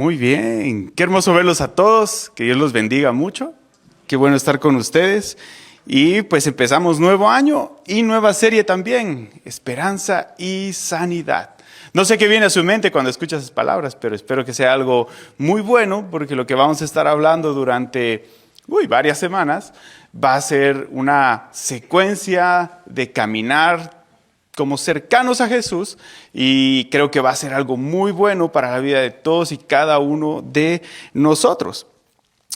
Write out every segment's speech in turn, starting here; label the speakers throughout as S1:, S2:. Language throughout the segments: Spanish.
S1: Muy bien, qué hermoso verlos a todos, que Dios los bendiga mucho, qué bueno estar con ustedes. Y pues empezamos nuevo año y nueva serie también, Esperanza y Sanidad. No sé qué viene a su mente cuando escuchas esas palabras, pero espero que sea algo muy bueno, porque lo que vamos a estar hablando durante varias semanas va a ser una secuencia de caminar como cercanos a Jesús, y creo que va a ser algo muy bueno para la vida de todos y cada uno de nosotros.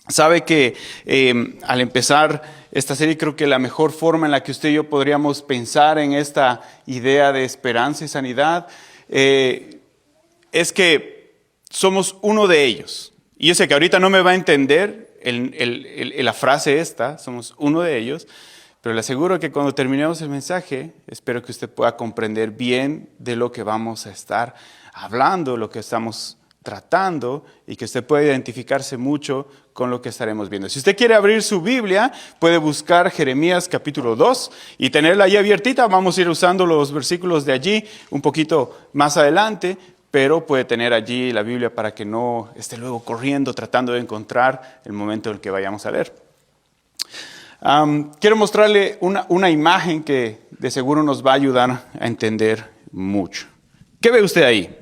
S1: Sabe que al empezar esta serie, creo que la mejor forma en la que usted y yo podríamos pensar en esta idea de esperanza y sanidad es que somos uno de ellos. Y yo sé que ahorita no me va a entender la frase esta, somos uno de ellos, pero le aseguro que cuando terminemos el mensaje, espero que usted pueda comprender bien de lo que vamos a estar hablando, lo que estamos tratando, y que usted pueda identificarse mucho con lo que estaremos viendo. Si usted quiere abrir su Biblia, puede buscar Jeremías capítulo 2 y tenerla ahí abiertita. Vamos a ir usando los versículos de allí un poquito más adelante, pero puede tener allí la Biblia para que no esté luego corriendo tratando de encontrar el momento en el que vayamos a leer. Quiero mostrarle una imagen que de seguro nos va a ayudar a entender mucho. ¿Qué ve usted ahí?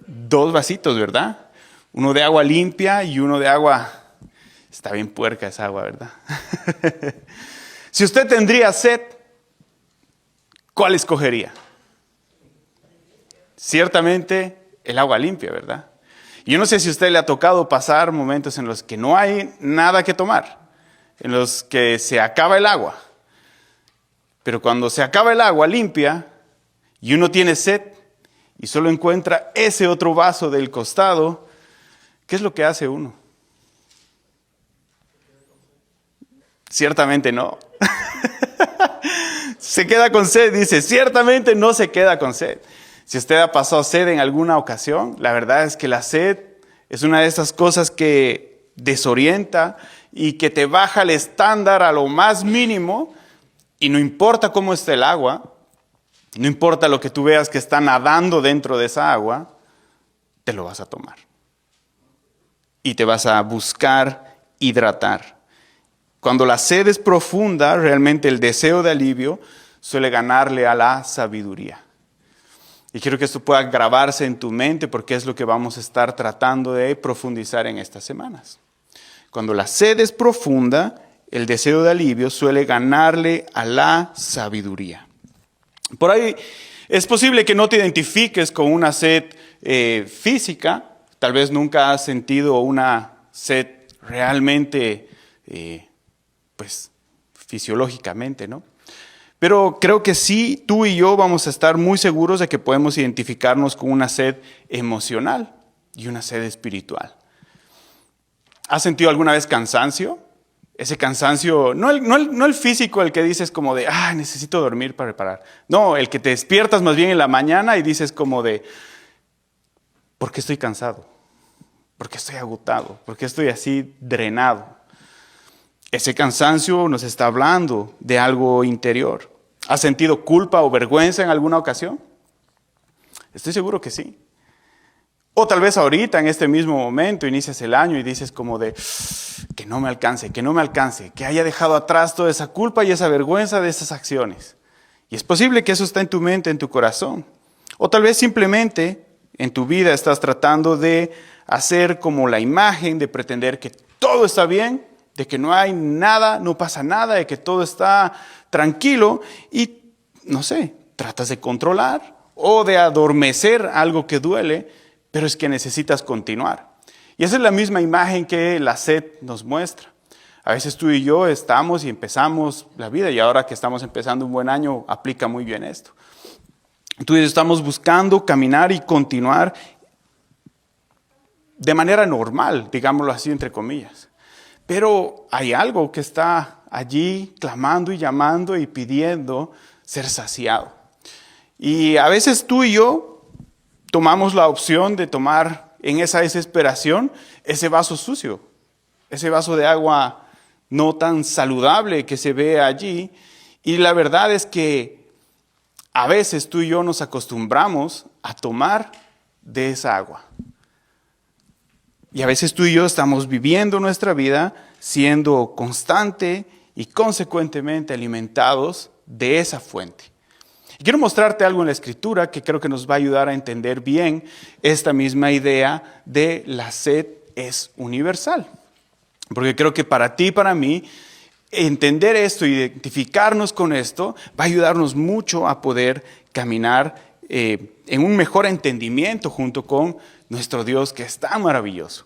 S1: Dos vasitos, ¿verdad? Uno de agua limpia y uno de agua... Está bien puerca esa agua, ¿verdad? Si usted tendría sed, ¿cuál escogería? Ciertamente el agua limpia, ¿verdad? Yo no sé si a usted le ha tocado pasar momentos en los que no hay nada que tomar, en los que se acaba el agua. Pero cuando se acaba el agua limpia y uno tiene sed y solo encuentra ese otro vaso del costado, ¿qué es lo que hace uno? Ciertamente no. Se queda con sed, dice, ciertamente no se queda con sed. Si usted ha pasado sed en alguna ocasión, la verdad es que la sed es una de esas cosas que desorienta y que te baja el estándar a lo más mínimo, y no importa cómo esté el agua, no importa lo que tú veas que está nadando dentro de esa agua, te lo vas a tomar. Y te vas a buscar hidratar. Cuando la sed es profunda, realmente el deseo de alivio suele ganarle a la sabiduría. Y quiero que esto pueda grabarse en tu mente, porque es lo que vamos a estar tratando de profundizar en estas semanas. Cuando la sed es profunda, el deseo de alivio suele ganarle a la sabiduría. Por ahí es posible que no te identifiques con una sed física. Tal vez nunca has sentido una sed realmente, fisiológicamente, ¿no? Pero creo que sí, tú y yo vamos a estar muy seguros de que podemos identificarnos con una sed emocional y una sed espiritual. ¿Has sentido alguna vez cansancio? Ese cansancio, no el físico, el que dices como de, necesito dormir para reparar. No, el que te despiertas más bien en la mañana y dices como de, ¿por qué estoy cansado? ¿Por qué estoy agotado? ¿Por qué estoy así drenado? Ese cansancio nos está hablando de algo interior. ¿Has sentido culpa o vergüenza en alguna ocasión? Estoy seguro que sí. O tal vez ahorita, en este mismo momento, inicias el año y dices como de, que no me alcance, que haya dejado atrás toda esa culpa y esa vergüenza de esas acciones. Y es posible que eso está en tu mente, en tu corazón. O tal vez simplemente en tu vida estás tratando de hacer como la imagen, de pretender que todo está bien, de que no hay nada, no pasa nada, de que todo está tranquilo, y no sé, tratas de controlar o de adormecer algo que duele, pero es que necesitas continuar. Y esa es la misma imagen que la sed nos muestra. A veces tú y yo estamos y empezamos la vida, y ahora que estamos empezando un buen año, aplica muy bien esto. Tú y yo estamos buscando caminar y continuar de manera normal, digámoslo así entre comillas. Pero hay algo que está allí clamando y llamando y pidiendo ser saciado. Y a veces tú y yo tomamos la opción de tomar en esa desesperación ese vaso sucio, ese vaso de agua no tan saludable que se ve allí. Y la verdad es que a veces tú y yo nos acostumbramos a tomar de esa agua. Y a veces tú y yo estamos viviendo nuestra vida siendo constante y consecuentemente alimentados de esa fuente. Y quiero mostrarte algo en la Escritura que creo que nos va a ayudar a entender bien esta misma idea de la sed es universal. Porque creo que para ti y para mí, entender esto, identificarnos con esto, va a ayudarnos mucho a poder caminar en un mejor entendimiento junto con nuestro Dios que es tan maravilloso.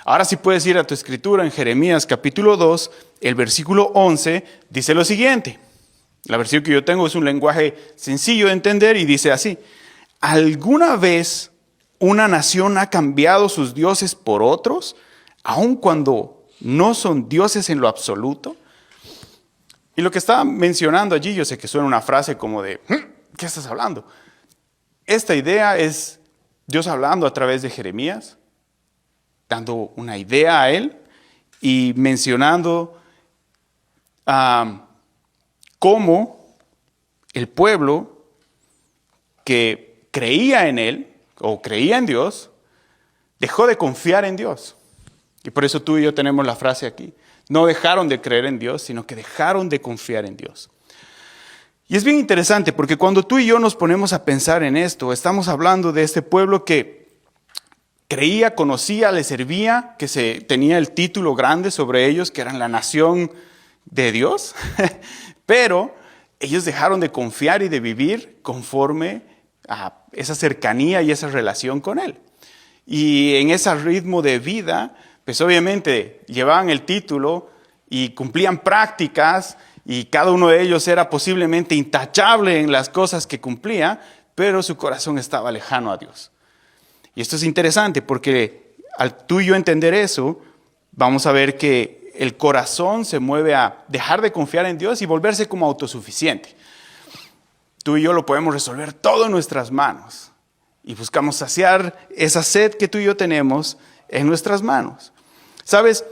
S1: Ahora sí puedes ir a tu escritura en Jeremías capítulo 2, el versículo 11, dice lo siguiente. La versión que yo tengo es un lenguaje sencillo de entender y dice así: ¿alguna vez una nación ha cambiado sus dioses por otros, aun cuando no son dioses en lo absoluto? Y lo que estaba mencionando allí, yo sé que suena una frase como de, ¿qué estás hablando? Esta idea es Dios hablando a través de Jeremías, dando una idea a él y mencionando cómo el pueblo que creía en él o creía en Dios, dejó de confiar en Dios. Y por eso tú y yo tenemos la frase aquí. No dejaron de creer en Dios, sino que dejaron de confiar en Dios. Y es bien interesante porque cuando tú y yo nos ponemos a pensar en esto, estamos hablando de este pueblo que creía, conocía, le servía, que tenía el título grande sobre ellos, que eran la nación de Dios, pero ellos dejaron de confiar y de vivir conforme a esa cercanía y esa relación con Él. Y en ese ritmo de vida, pues obviamente llevaban el título y cumplían prácticas y cada uno de ellos era posiblemente intachable en las cosas que cumplía, pero su corazón estaba lejano a Dios. Y esto es interesante porque al tú y yo entender eso, vamos a ver que el corazón se mueve a dejar de confiar en Dios y volverse como autosuficiente. Tú y yo lo podemos resolver todo en nuestras manos y buscamos saciar esa sed que tú y yo tenemos en nuestras manos. ¿Sabes?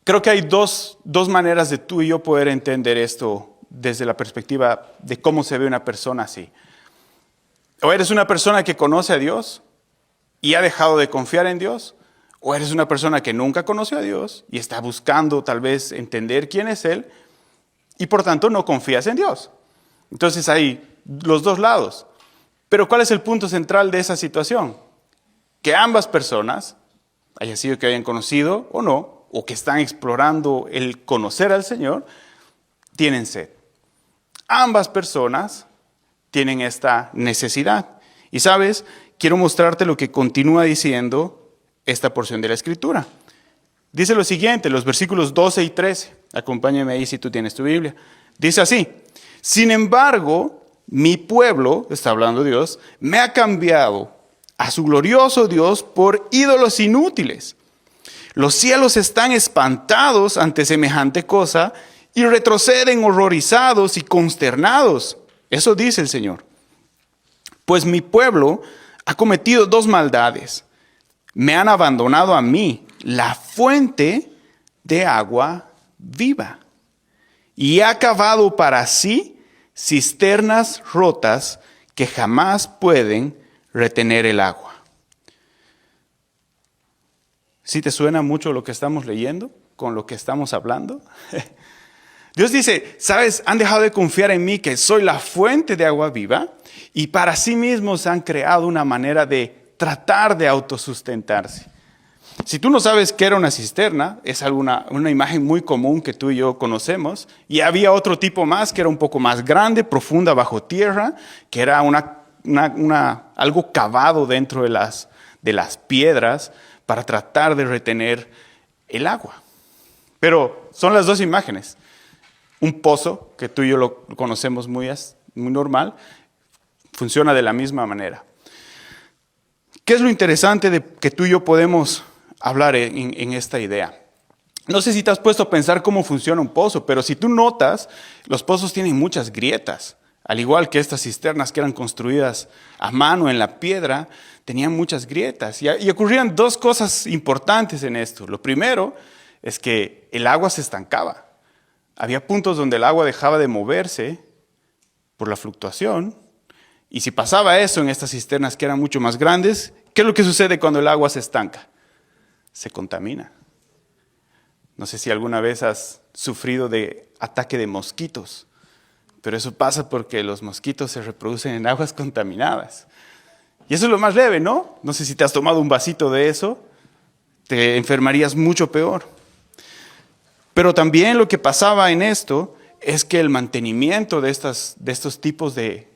S1: Creo que hay dos maneras de tú y yo poder entender esto desde la perspectiva de cómo se ve una persona así. O eres una persona que conoce a Dios y ha dejado de confiar en Dios, o eres una persona que nunca conoció a Dios y está buscando tal vez entender quién es Él y por tanto no confías en Dios. Entonces hay los dos lados. Pero ¿cuál es el punto central de esa situación? Que ambas personas, haya sido que hayan conocido o no, o que están explorando el conocer al Señor, tienen sed. Ambas personas tienen esta necesidad. Y sabes, quiero mostrarte lo que continúa diciendo esta porción de la Escritura. Dice lo siguiente, los versículos 12 y 13. Acompáñame ahí si tú tienes tu Biblia. Dice así: sin embargo, mi pueblo, está hablando Dios, me ha cambiado a su glorioso Dios por ídolos inútiles. Los cielos están espantados ante semejante cosa y retroceden horrorizados y consternados. Eso dice el Señor. Pues mi pueblo ha cometido dos maldades. Me han abandonado a mí, la fuente de agua viva, y ha cavado para sí cisternas rotas que jamás pueden retener el agua. ¿Sí te suena mucho lo que estamos leyendo con lo que estamos hablando? Dios dice, ¿sabes? Han dejado de confiar en mí, que soy la fuente de agua viva, y para sí mismos han creado una manera de tratar de autosustentarse. Si tú no sabes qué era una cisterna, es una imagen muy común que tú y yo conocemos, y había otro tipo más que era un poco más grande, profunda bajo tierra, que era algo cavado dentro de las piedras para tratar de retener el agua. Pero son las dos imágenes. Un pozo, que tú y yo lo conocemos muy normal, funciona de la misma manera. ¿Qué es lo interesante de que tú y yo podemos hablar en esta idea? No sé si te has puesto a pensar cómo funciona un pozo, pero si tú notas, los pozos tienen muchas grietas. Al igual que estas cisternas que eran construidas a mano en la piedra, tenían muchas grietas. Y ocurrían dos cosas importantes en esto. Lo primero es que el agua se estancaba. Había puntos donde el agua dejaba de moverse por la fluctuación Y si pasaba eso en estas cisternas que eran mucho más grandes, ¿qué es lo que sucede cuando el agua se estanca? Se contamina. No sé si alguna vez has sufrido de ataque de mosquitos, pero eso pasa porque los mosquitos se reproducen en aguas contaminadas. Y eso es lo más leve, ¿no? No sé si te has tomado un vasito de eso, te enfermarías mucho peor. Pero también lo que pasaba en esto es que el mantenimiento de estos tipos de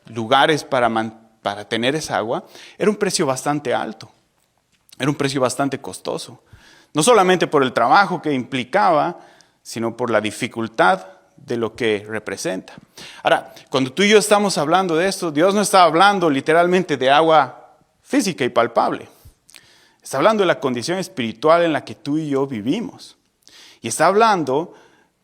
S1: lugares para tener esa agua era un precio bastante alto, era un precio bastante costoso. No solamente por el trabajo que implicaba, sino por la dificultad de lo que representa. Ahora, cuando tú y yo estamos hablando de esto, Dios no está hablando literalmente de agua física y palpable. Está hablando de la condición espiritual en la que tú y yo vivimos. Y está hablando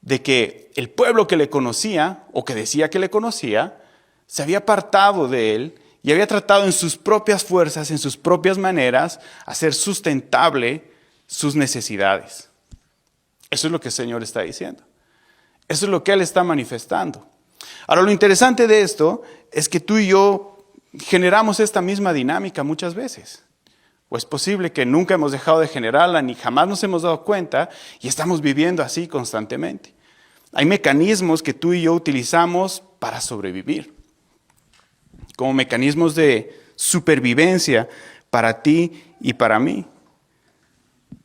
S1: de que el pueblo que le conocía, o que decía que le conocía, se había apartado de él y había tratado en sus propias fuerzas, en sus propias maneras, hacer sustentable sus necesidades. Eso es lo que el Señor está diciendo. Eso es lo que Él está manifestando. Ahora, lo interesante de esto es que tú y yo generamos esta misma dinámica muchas veces. O es posible que nunca hemos dejado de generarla, ni jamás nos hemos dado cuenta, y estamos viviendo así constantemente. Hay mecanismos que tú y yo utilizamos para sobrevivir, como mecanismos de supervivencia para ti y para mí.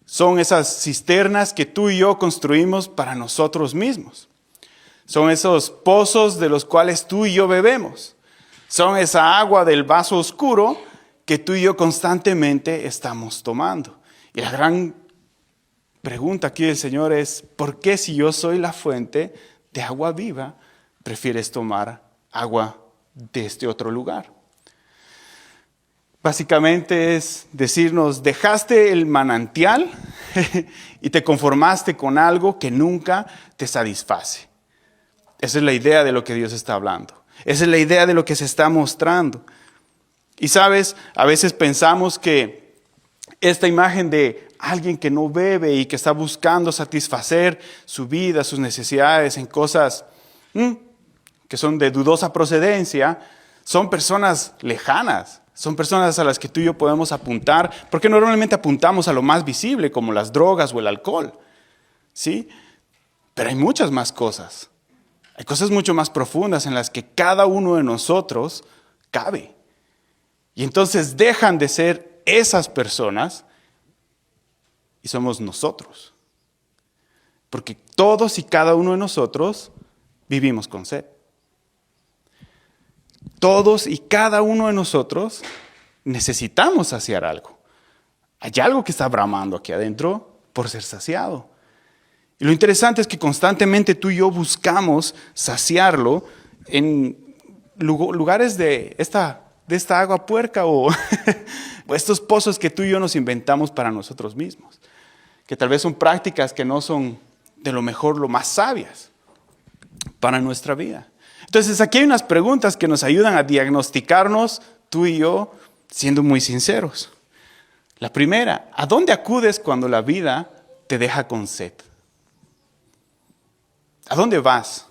S1: Son esas cisternas que tú y yo construimos para nosotros mismos. Son esos pozos de los cuales tú y yo bebemos. Son esa agua del vaso oscuro que tú y yo constantemente estamos tomando. Y la gran pregunta aquí del Señor es, ¿por qué si yo soy la fuente de agua viva, prefieres tomar agua de este otro lugar? Básicamente es decirnos, dejaste el manantial y te conformaste con algo que nunca te satisface. Esa es la idea de lo que Dios está hablando. Esa es la idea de lo que se está mostrando. Y sabes, a veces pensamos que esta imagen de alguien que no bebe y que está buscando satisfacer su vida, sus necesidades en cosas que son de dudosa procedencia, son personas lejanas. Son personas a las que tú y yo podemos apuntar, porque normalmente apuntamos a lo más visible, como las drogas o el alcohol, ¿sí? Pero hay muchas más cosas. Hay cosas mucho más profundas en las que cada uno de nosotros cabe. Y entonces dejan de ser esas personas y somos nosotros. Porque todos y cada uno de nosotros vivimos con sed. Todos y cada uno de nosotros necesitamos saciar algo. Hay algo que está bramando aquí adentro por ser saciado. Y lo interesante es que constantemente tú y yo buscamos saciarlo en lugares de esta agua puerca o estos pozos que tú y yo nos inventamos para nosotros mismos. Que tal vez son prácticas que no son de lo mejor, lo más sabias para nuestra vida. Entonces aquí hay unas preguntas que nos ayudan a diagnosticarnos tú y yo siendo muy sinceros. La primera, ¿a dónde acudes cuando la vida te deja con sed? ¿A dónde vas?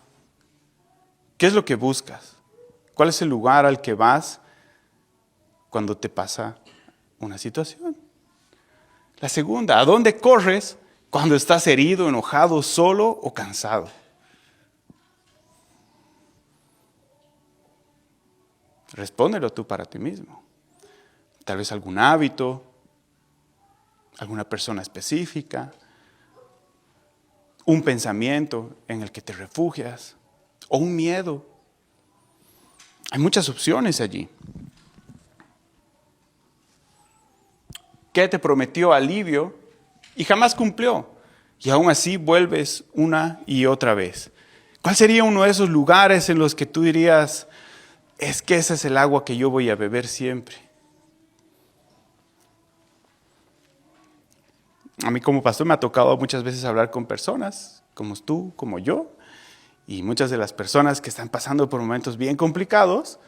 S1: ¿Qué es lo que buscas? ¿Cuál es el lugar al que vas cuando te pasa una situación? La segunda, ¿a dónde corres cuando estás herido, enojado, solo o cansado? Respóndelo tú para ti mismo. Tal vez algún hábito, alguna persona específica, un pensamiento en el que te refugias o un miedo. Hay muchas opciones allí. ¿Qué te prometió alivio y jamás cumplió? Y aún así vuelves una y otra vez. ¿Cuál sería uno de esos lugares en los que tú dirías, es que ese es el agua que yo voy a beber siempre? A mí como pastor me ha tocado muchas veces hablar con personas, como tú, como yo, y muchas de las personas que están pasando por momentos bien complicados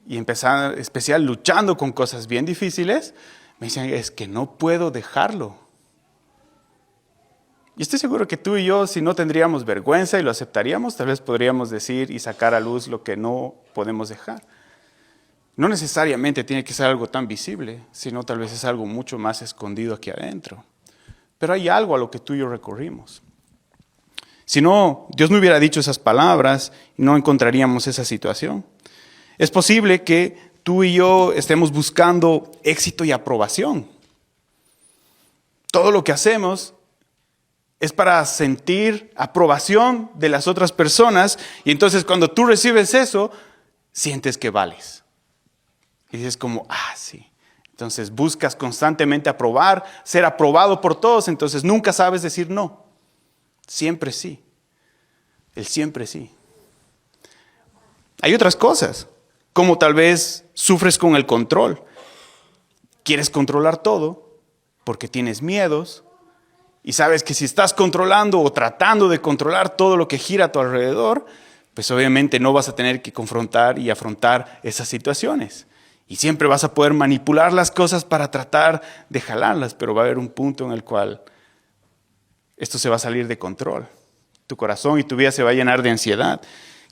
S1: y empezando, especial luchando con cosas bien difíciles, me dicen, es que no puedo dejarlo. Y estoy seguro que tú y yo, si no tendríamos vergüenza y lo aceptaríamos, tal vez podríamos decir y sacar a luz lo que no podemos dejar. No necesariamente tiene que ser algo tan visible, sino tal vez es algo mucho más escondido aquí adentro. Pero hay algo a lo que tú y yo recurrimos. Si no, Dios no hubiera dicho esas palabras y no encontraríamos esa situación. Es posible que tú y yo estemos buscando éxito y aprobación. Todo lo que hacemos es para sentir aprobación de las otras personas y entonces cuando tú recibes eso, sientes que vales. Y dices como, sí. Entonces buscas constantemente aprobar, ser aprobado por todos, entonces nunca sabes decir no. Siempre sí. El siempre sí. Hay otras cosas, como tal vez sufres con el control. Quieres controlar todo porque tienes miedos y sabes que si estás controlando o tratando de controlar todo lo que gira a tu alrededor, pues obviamente no vas a tener que confrontar y afrontar esas situaciones. Y siempre vas a poder manipular las cosas para tratar de jalarlas, pero va a haber un punto en el cual esto se va a salir de control. Tu corazón y tu vida se va a llenar de ansiedad.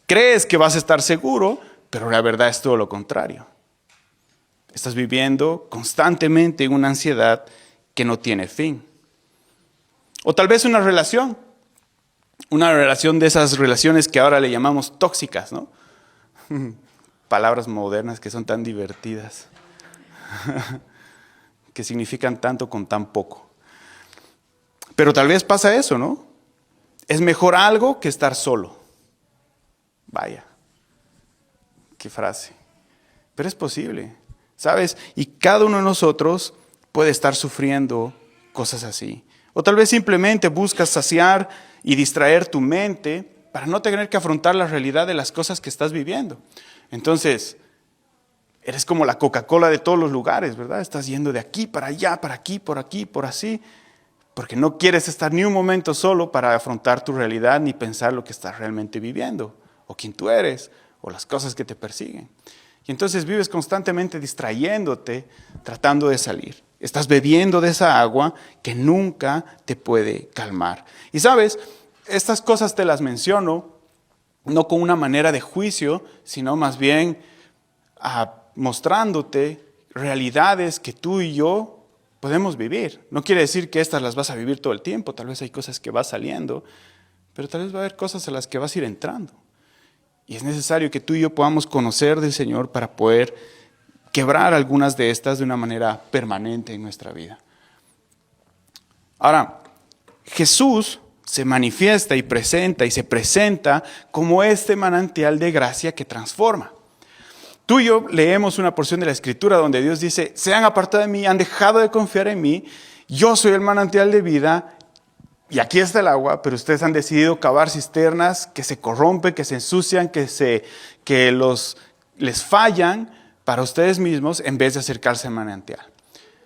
S1: Crees que vas a estar seguro, pero la verdad es todo lo contrario. Estás viviendo constantemente en una ansiedad que no tiene fin. O tal vez una relación de esas relaciones que ahora le llamamos tóxicas, ¿no? Palabras modernas que son tan divertidas, que significan tanto con tan poco. Pero tal vez pasa eso, ¿no? Es mejor algo que estar solo. Vaya, qué frase. Pero es posible, ¿sabes? Y cada uno de nosotros puede estar sufriendo cosas así. O tal vez simplemente buscas saciar y distraer tu mente para no tener que afrontar la realidad de las cosas que estás viviendo. Entonces, eres como la Coca-Cola de todos los lugares, ¿verdad? Estás yendo de aquí para allá, para aquí, por así, porque no quieres estar ni un momento solo para afrontar tu realidad ni pensar lo que estás realmente viviendo, o quién tú eres, o las cosas que te persiguen. Y entonces vives constantemente distrayéndote, tratando de salir. Estás bebiendo de esa agua que nunca te puede calmar. Y sabes, estas cosas te las menciono no con una manera de juicio, sino más bien mostrándote realidades que tú y yo podemos vivir. No quiere decir que estas las vas a vivir todo el tiempo, tal vez hay cosas que vas saliendo, pero tal vez va a haber cosas a las que vas a ir entrando. Y es necesario que tú y yo podamos conocer del Señor para poder quebrar algunas de estas de una manera permanente en nuestra vida. Ahora, Jesús se manifiesta y se presenta como este manantial de gracia que transforma. Tú y yo leemos una porción de la Escritura donde Dios dice, se han apartado de mí, han dejado de confiar en mí, yo soy el manantial de vida y aquí está el agua, pero ustedes han decidido cavar cisternas que se corrompen, que se ensucian, que les fallan para ustedes mismos en vez de acercarse al manantial.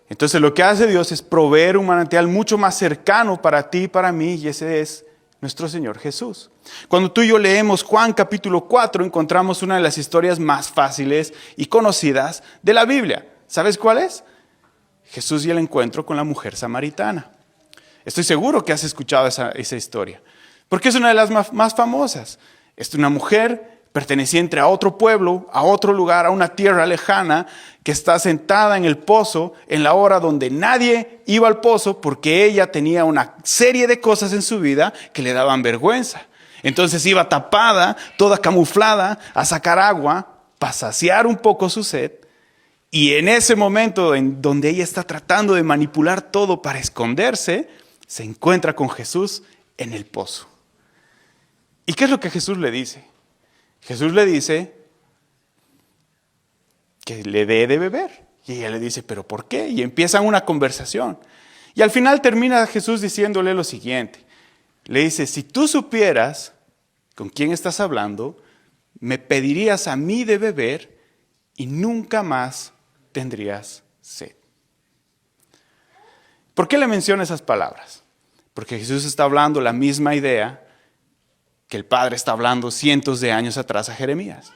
S1: Entonces lo que hace Dios es proveer un manantial mucho más cercano para ti y para mí, y ese es nuestro Señor Jesús. Cuando tú y yo leemos Juan capítulo 4, encontramos una de las historias más fáciles y conocidas de la Biblia. ¿Sabes cuál es? Jesús y el encuentro con la mujer samaritana. Estoy seguro que has escuchado esa historia, porque es una de las más famosas. Es una mujer perteneciente a otro pueblo, a otro lugar, a una tierra lejana, que está sentada en el pozo en la hora donde nadie iba al pozo porque ella tenía una serie de cosas en su vida que le daban vergüenza. Entonces iba tapada, toda camuflada, a sacar agua para saciar un poco su sed. Y en ese momento en donde ella está tratando de manipular todo para esconderse, se encuentra con Jesús en el pozo. ¿Y qué es lo que Jesús le dice? Jesús le dice que le dé de beber. Y ella le dice, ¿pero por qué? Y empiezan una conversación. Y al final termina Jesús diciéndole lo siguiente. Le dice, si tú supieras con quién estás hablando, me pedirías a mí de beber y nunca más tendrías sed. ¿Por qué le menciona esas palabras? Porque Jesús está hablando la misma idea que el Padre está hablando cientos de años atrás a Jeremías.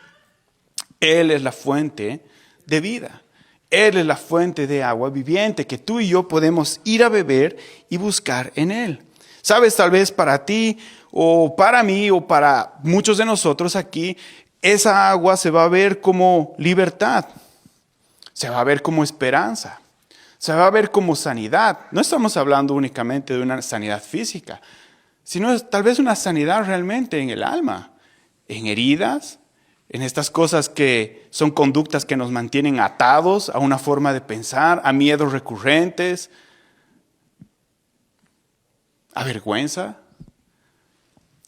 S1: Él es la fuente de vida. Él es la fuente de agua viviente que tú y yo podemos ir a beber y buscar en Él. Sabes, tal vez para ti o para mí o para muchos de nosotros aquí, esa agua se va a ver como libertad. se va a ver como esperanza, se va a ver como sanidad. No estamos hablando únicamente de una sanidad física, sino tal vez una sanidad realmente en el alma, en heridas, en estas cosas que son conductas que nos mantienen atados a una forma de pensar, a miedos recurrentes, a vergüenza.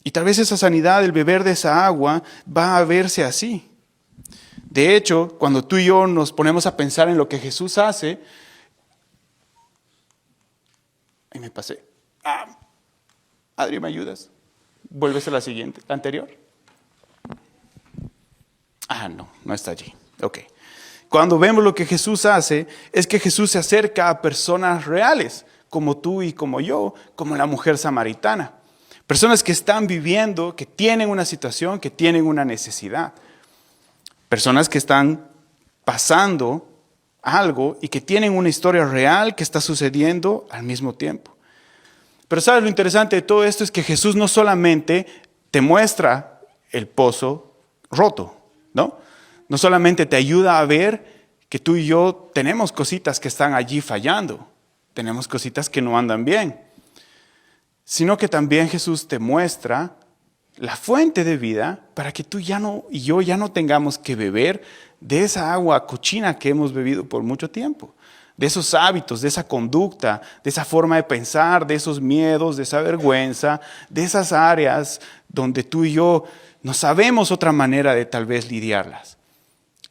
S1: Y tal vez esa sanidad, el beber de esa agua, va a verse así. De hecho, cuando tú y yo nos ponemos a pensar en lo que Jesús hace, ahí me pasé. Adri, ¿me ayudas? Vuelves a la siguiente, la anterior. No está allí. Ok. Cuando vemos lo que Jesús hace, es que Jesús se acerca a personas reales, como tú y como yo, como la mujer samaritana. Personas que están viviendo, que tienen una situación, que tienen una necesidad. Personas que están pasando algo y que tienen una historia real que está sucediendo al mismo tiempo. Pero ¿sabes lo interesante de todo esto? Es que Jesús no solamente te muestra el pozo roto, ¿no? No solamente te ayuda a ver que tú y yo tenemos cositas que están allí fallando, tenemos cositas que no andan bien, sino que también Jesús te muestra la fuente de vida para que tú y yo ya no tengamos que beber de esa agua cochina que hemos bebido por mucho tiempo, de esos hábitos, de esa conducta, de esa forma de pensar, de esos miedos, de esa vergüenza, de esas áreas donde tú y yo no sabemos otra manera de tal vez lidiarlas.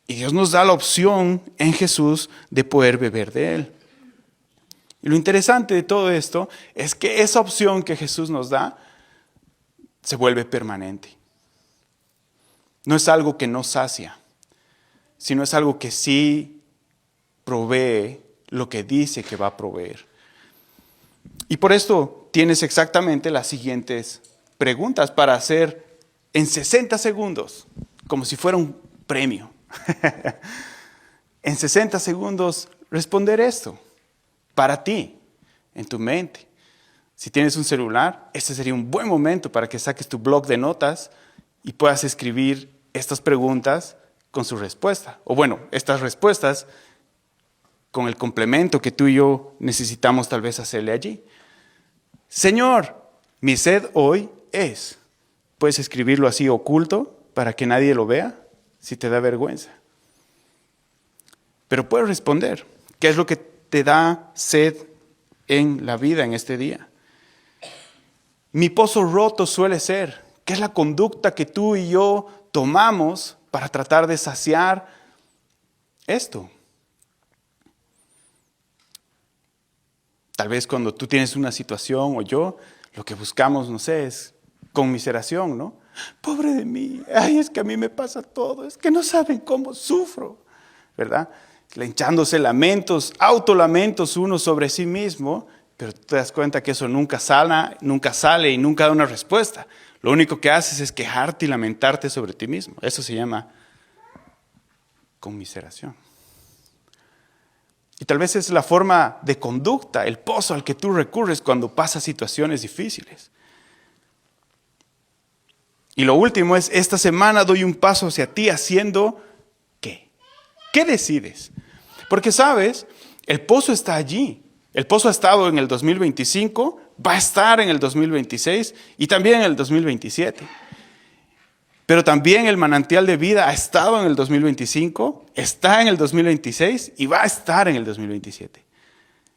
S1: Y Dios nos da la opción en Jesús de poder beber de Él. Y lo interesante de todo esto es que esa opción que Jesús nos da se vuelve permanente. No es algo que nos sacia, sino es algo que sí provee lo que dice que va a proveer. Y por esto tienes exactamente las siguientes preguntas para hacer en 60 segundos, como si fuera un premio. En 60 segundos responder esto, para ti, en tu mente. Si tienes un celular, este sería un buen momento para que saques tu bloc de notas y puedas escribir estas preguntas con su respuesta. O bueno, estas respuestas con el complemento que tú y yo necesitamos tal vez hacerle allí. Señor, mi sed hoy es. Puedes escribirlo así oculto para que nadie lo vea si te da vergüenza. Pero puedes responder. ¿Qué es lo que te da sed en la vida en este día? Mi pozo roto suele ser. ¿Qué es la conducta que tú y yo tomamos para tratar de saciar esto? Tal vez cuando tú tienes una situación o yo, lo que buscamos, no sé, es conmiseración, ¿no? Pobre de mí, ay, es que a mí me pasa todo, es que no saben cómo sufro, ¿verdad? Echándose lamentos, autolamentos uno sobre sí mismo, pero te das cuenta que eso nunca sale y nunca da una respuesta. Lo único que haces es quejarte y lamentarte sobre ti mismo. Eso se llama conmiseración. Y tal vez es la forma de conducta, el pozo al que tú recurres cuando pasas situaciones difíciles. Y lo último es, esta semana doy un paso hacia ti haciendo ¿qué? ¿Qué decides? Porque sabes, el pozo está allí. El pozo ha estado en el 2025, va a estar en el 2026 y también en el 2027. Pero también el manantial de vida ha estado en el 2025, está en el 2026 y va a estar en el 2027.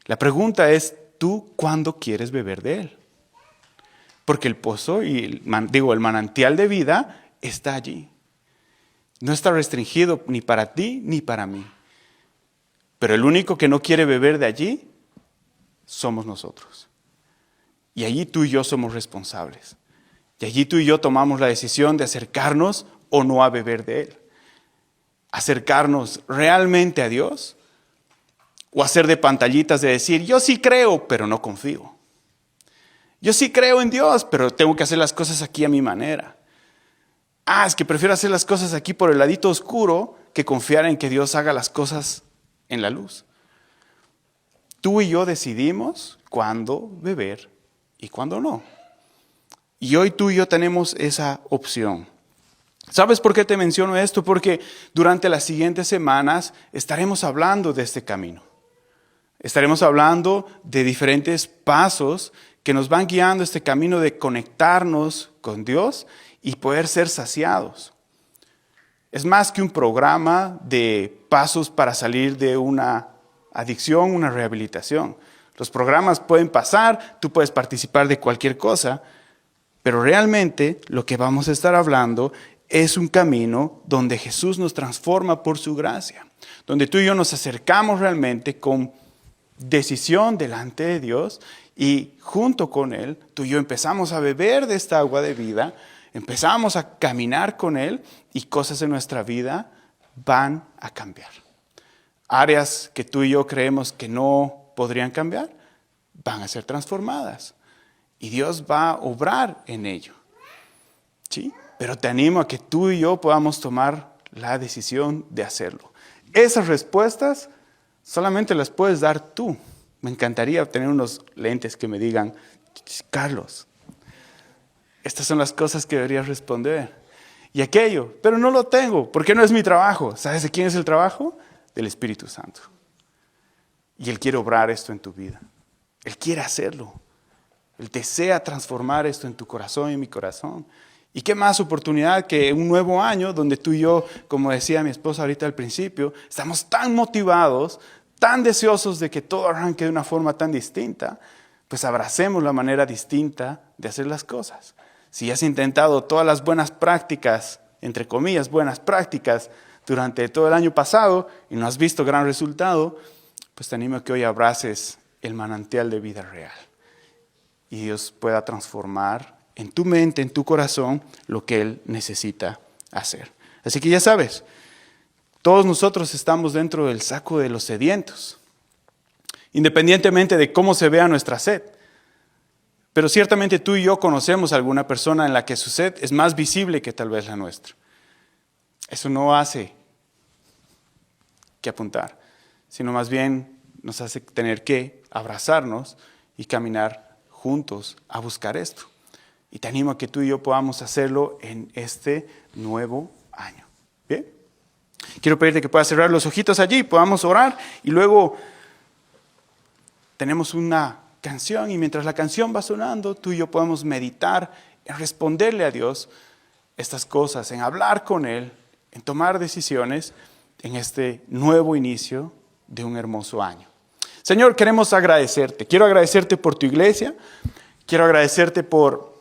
S1: La pregunta es, ¿tú cuándo quieres beber de él? Porque el pozo el manantial de vida está allí. No está restringido ni para ti ni para mí. Pero el único que no quiere beber de allí somos nosotros. Y allí tú y yo somos responsables. Y allí tú y yo tomamos la decisión de acercarnos o no a beber de él. Acercarnos realmente a Dios o hacer de pantallitas de decir, yo sí creo, pero no confío. Yo sí creo en Dios, pero tengo que hacer las cosas aquí a mi manera. Es que prefiero hacer las cosas aquí por el ladito oscuro que confiar en que Dios haga las cosas en la luz. Tú y yo decidimos cuándo beber y cuándo no. Y hoy tú y yo tenemos esa opción. ¿Sabes por qué te menciono esto? Porque durante las siguientes semanas estaremos hablando de este camino. Estaremos hablando de diferentes pasos que nos van guiando este camino de conectarnos con Dios y poder ser saciados. Es más que un programa de pasos para salir de una adicción, una rehabilitación. Los programas pueden pasar, tú puedes participar de cualquier cosa, pero realmente lo que vamos a estar hablando es un camino donde Jesús nos transforma por su gracia, donde tú y yo nos acercamos realmente con decisión delante de Dios y junto con Él, tú y yo empezamos a beber de esta agua de vida, empezamos a caminar con Él y cosas en nuestra vida van a cambiar. Áreas que tú y yo creemos que no podrían cambiar, van a ser transformadas y Dios va a obrar en ello. ¿Sí? Pero te animo a que tú y yo podamos tomar la decisión de hacerlo. Esas respuestas solamente las puedes dar tú. Me encantaría tener unos lentes que me digan, Carlos, estas son las cosas que deberías responder. Y aquello, pero no lo tengo, porque no es mi trabajo. ¿Sabes de quién es el trabajo? Del Espíritu Santo. Y Él quiere obrar esto en tu vida. Él quiere hacerlo. Él desea transformar esto en tu corazón y en mi corazón. ¿Y qué más oportunidad que un nuevo año donde tú y yo, como decía mi esposa ahorita al principio, estamos tan motivados, tan deseosos de que todo arranque de una forma tan distinta, pues abracemos la manera distinta de hacer las cosas. Si has intentado todas las buenas prácticas, entre comillas, buenas prácticas, durante todo el año pasado y no has visto gran resultado, pues te animo a que hoy abraces el manantial de vida real. Y Dios pueda transformar en tu mente, en tu corazón, lo que Él necesita hacer. Así que ya sabes, todos nosotros estamos dentro del saco de los sedientos, independientemente de cómo se vea nuestra sed. Pero ciertamente tú y yo conocemos a alguna persona en la que su sed es más visible que tal vez la nuestra. Eso no hace que apuntar, sino más bien nos hace tener que abrazarnos y caminar juntos a buscar esto. Y te animo a que tú y yo podamos hacerlo en este nuevo año. ¿Bien? Quiero pedirte que puedas cerrar los ojitos allí, podamos orar y luego tenemos una canción y mientras la canción va sonando, tú y yo podemos meditar en responderle a Dios estas cosas, en hablar con Él, en tomar decisiones en este nuevo inicio de un hermoso año. Señor, queremos agradecerte. Quiero agradecerte por tu iglesia. Quiero agradecerte por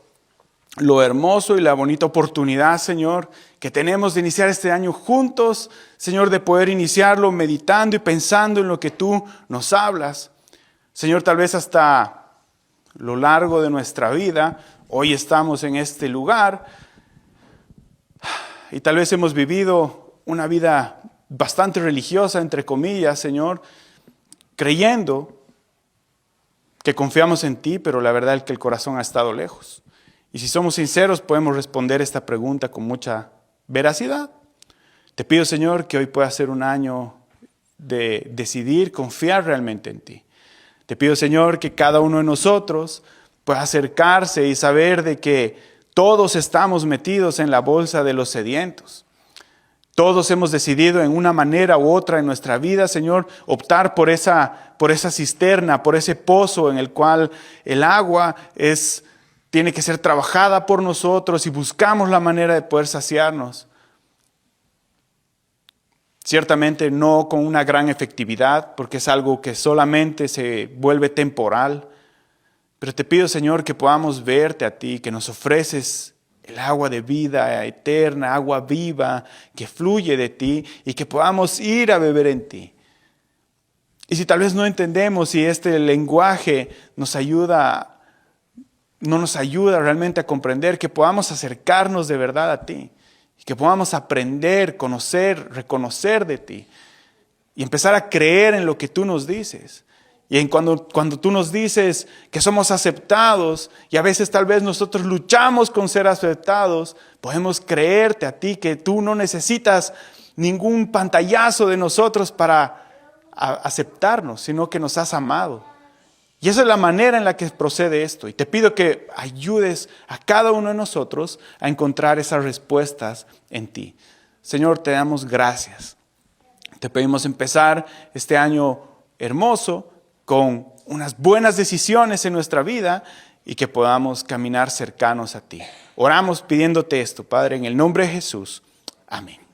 S1: lo hermoso y la bonita oportunidad, Señor, que tenemos de iniciar este año juntos, Señor, de poder iniciarlo meditando y pensando en lo que tú nos hablas. Señor, tal vez hasta lo largo de nuestra vida, hoy estamos en este lugar y tal vez hemos vivido una vida bastante religiosa, entre comillas, Señor, creyendo que confiamos en ti, pero la verdad es que el corazón ha estado lejos. Y si somos sinceros, podemos responder esta pregunta con mucha veracidad. Te pido, Señor, que hoy pueda ser un año de decidir confiar realmente en ti. Te pido, Señor, que cada uno de nosotros pueda acercarse y saber de que todos estamos metidos en la bolsa de los sedientos. Todos hemos decidido en una manera u otra en nuestra vida, Señor, optar por esa cisterna, por ese pozo en el cual el agua tiene que ser trabajada por nosotros y buscamos la manera de poder saciarnos. Ciertamente no con una gran efectividad, porque es algo que solamente se vuelve temporal. Pero te pido, Señor, que podamos verte a ti, que nos ofreces el agua de vida eterna, agua viva que fluye de ti y que podamos ir a beber en ti. Y si tal vez no entendemos si este lenguaje no nos ayuda realmente a comprender, que podamos acercarnos de verdad a ti y que podamos aprender, conocer, reconocer de ti y empezar a creer en lo que tú nos dices. Y cuando tú nos dices que somos aceptados y a veces tal vez nosotros luchamos con ser aceptados, podemos creerte a ti que tú no necesitas ningún pantallazo de nosotros para aceptarnos, sino que nos has amado Y esa es la manera en la que procede esto. Y te pido que ayudes a cada uno de nosotros a encontrar esas respuestas en ti. Señor, te damos gracias. Te pedimos empezar este año hermoso con unas buenas decisiones en nuestra vida y que podamos caminar cercanos a ti. Oramos pidiéndote esto, Padre, en el nombre de Jesús. Amén.